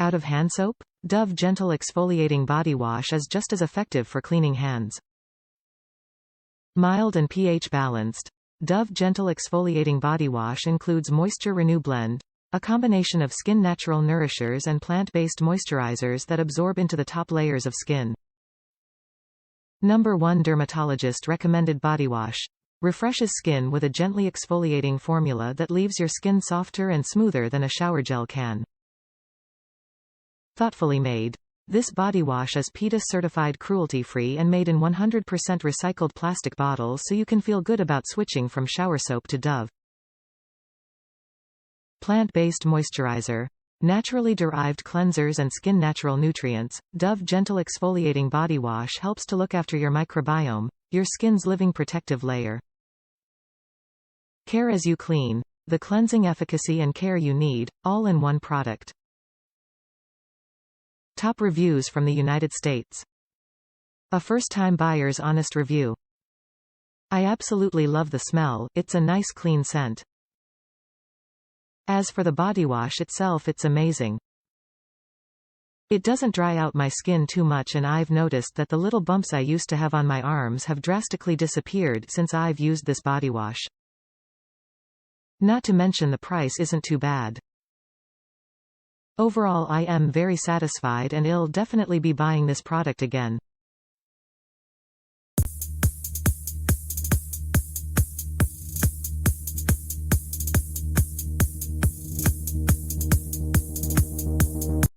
Out of hand soap? Dove Gentle Exfoliating Body Wash is just as effective for cleaning hands. Mild and pH balanced. Dove Gentle Exfoliating Body Wash includes Moisture Renew Blend, a combination of skin natural nourishers and plant-based moisturizers that absorb into the top layers of skin. Number 1 Dermatologist Recommended Body Wash. Refreshes skin with a gently exfoliating formula that leaves your skin softer and smoother than a shower gel can. Thoughtfully made. This body wash is PETA-certified cruelty-free and made in 100% recycled plastic bottles, so you can feel good about switching from shower soap to Dove. Plant-based moisturizer. Naturally derived cleansers and skin natural nutrients, Dove Gentle Exfoliating Body Wash helps to look after your microbiome, your skin's living protective layer. Care as you clean. The cleansing efficacy and care you need, all in one product. Top reviews from the United States. A first-time buyer's honest review. I absolutely love the smell, it's a nice clean scent. As for the body wash itself, it's amazing. It doesn't dry out my skin too much, and I've noticed that the little bumps I used to have on my arms have drastically disappeared since I've used this body wash. Not to mention the price isn't too bad. Overall, I am very satisfied and I'll definitely be buying this product again.